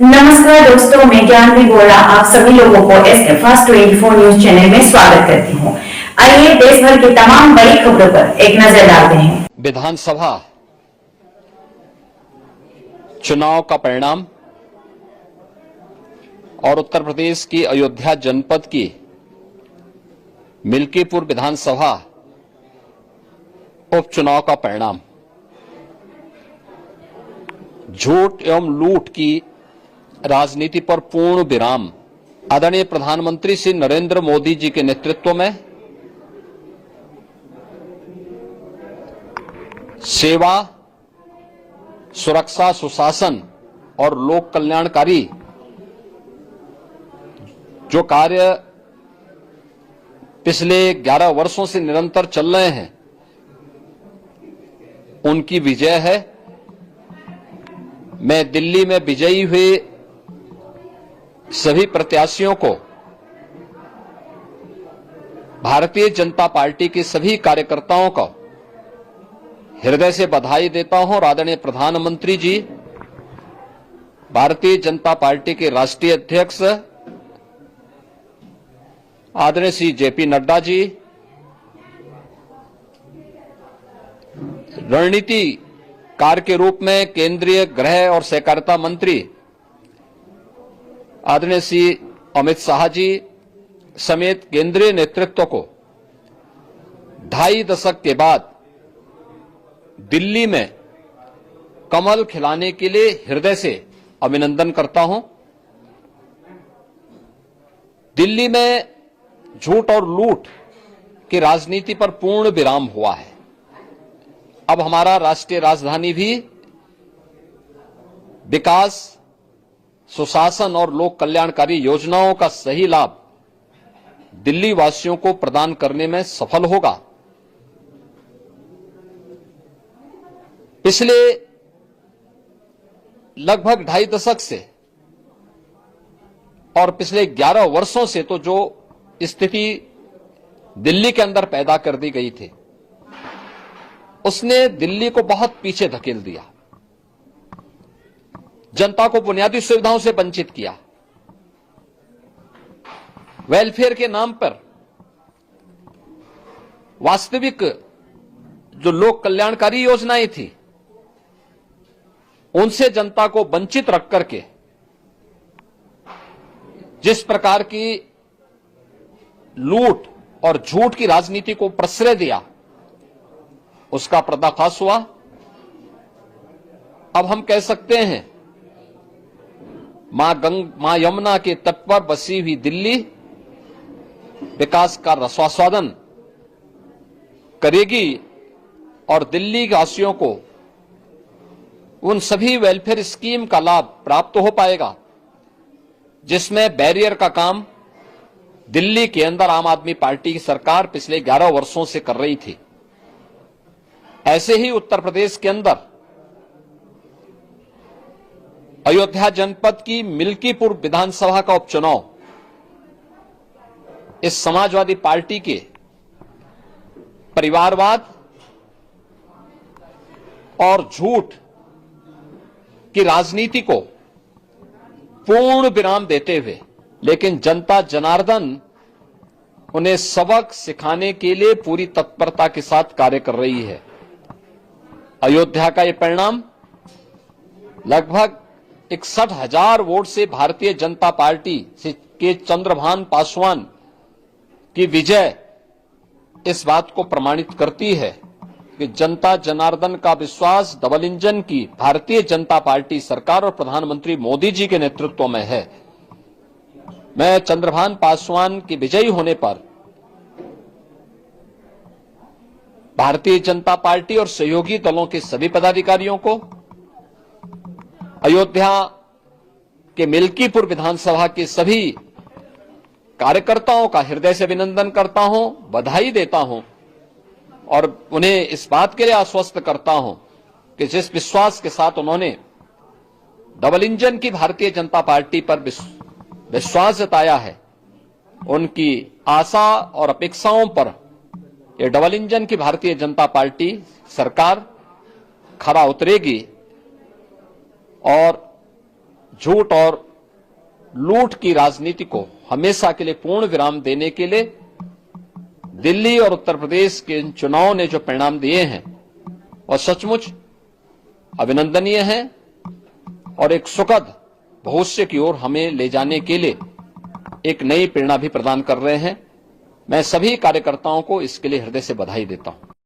नमस्कार दोस्तों, मैं ज्ञानवी गोरा आप सभी लोगों को एस फास्ट 24 न्यूज चैनल में स्वागत करती हूँ। आइए देश भर की तमाम बड़ी खबरों पर एक नजर डालते हैं। विधानसभा चुनाव का परिणाम और उत्तर प्रदेश की अयोध्या जनपद की मिल्कीपुर विधानसभा उपचुनाव का परिणाम, झूठ एवं लूट की राजनीति पर पूर्ण विराम। आदरणीय प्रधानमंत्री श्री नरेंद्र मोदी जी के नेतृत्व में सेवा, सुरक्षा, सुशासन और लोक कल्याणकारी जो कार्य पिछले 11 वर्षों से निरंतर चल रहे हैं, उनकी विजय है। मैं दिल्ली में विजयी हुए सभी प्रत्याशियों को, भारतीय जनता पार्टी के सभी कार्यकर्ताओं को हृदय से बधाई देता हूं और आदरणीय प्रधानमंत्री जी, भारतीय जनता पार्टी के राष्ट्रीय अध्यक्ष आदरणीय श्री जेपी नड्डा जी, रणनीतिकार के रूप में केंद्रीय गृह और सहकारिता मंत्री आदरणीय श्री अमित शाह जी समेत केंद्रीय नेतृत्व को 2.5 दशक के बाद दिल्ली में कमल खिलाने के लिए हृदय से अभिनंदन करता हूं। दिल्ली में झूठ और लूट की राजनीति पर पूर्ण विराम हुआ है। अब हमारा राष्ट्रीय राजधानी भी विकास, सुशासन और लोक कल्याणकारी योजनाओं का सही लाभ दिल्ली वासियों को प्रदान करने में सफल होगा। पिछले लगभग 2.5 दशक से और पिछले 11 वर्षों से तो जो स्थिति दिल्ली के अंदर पैदा कर दी गई थी, उसने दिल्ली को बहुत पीछे धकेल दिया, जनता को बुनियादी सुविधाओं से वंचित किया। वेलफेयर के नाम पर वास्तविक जो लोक कल्याणकारी योजनाएं थी, उनसे जनता को वंचित रख करके जिस प्रकार की लूट और झूठ की राजनीति को प्रश्रय दिया, उसका पर्दाफाश हुआ। अब हम कह सकते हैं मां यमुना के तट पर बसी हुई दिल्ली विकास का रसास्वादन करेगी और दिल्ली वासियों को उन सभी वेलफेयर स्कीम का लाभ प्राप्त हो पाएगा जिसमें बैरियर का काम दिल्ली के अंदर आम आदमी पार्टी की सरकार पिछले 11 वर्षों से कर रही थी। ऐसे ही उत्तर प्रदेश के अंदर अयोध्या जनपद की मिल्कीपुर विधानसभा का उपचुनाव इस समाजवादी पार्टी के परिवारवाद और झूठ की राजनीति को पूर्ण विराम देते हुए, लेकिन जनता जनार्दन उन्हें सबक सिखाने के लिए पूरी तत्परता के साथ कार्य कर रही है। अयोध्या का यह परिणाम लगभग 61,000 वोट से भारतीय जनता पार्टी के चंद्रभान पासवान की विजय इस बात को प्रमाणित करती है कि जनता जनार्दन का विश्वास डबल इंजन की भारतीय जनता पार्टी सरकार और प्रधानमंत्री मोदी जी के नेतृत्व में है। मैं चंद्रभान पासवान के विजयी होने पर भारतीय जनता पार्टी और सहयोगी दलों के सभी पदाधिकारियों को, अयोध्या के मिल्कीपुर विधानसभा के सभी कार्यकर्ताओं का हृदय से अभिनंदन करता हूं, बधाई देता हूं और उन्हें इस बात के लिए आश्वस्त करता हूं कि जिस विश्वास के साथ उन्होंने डबल इंजन की भारतीय जनता पार्टी पर विश्वास जताया है, उनकी आशा और अपेक्षाओं पर ये डबल इंजन की भारतीय जनता पार्टी सरकार खरा उतरेगी और झूठ और लूट की राजनीति को हमेशा के लिए पूर्ण विराम देने के लिए दिल्ली और उत्तर प्रदेश के इन चुनावों ने जो परिणाम दिए हैं और सचमुच अभिनंदनीय है और एक सुखद भविष्य की ओर हमें ले जाने के लिए एक नई प्रेरणा भी प्रदान कर रहे हैं। मैं सभी कार्यकर्ताओं को इसके लिए हृदय से बधाई देता हूं।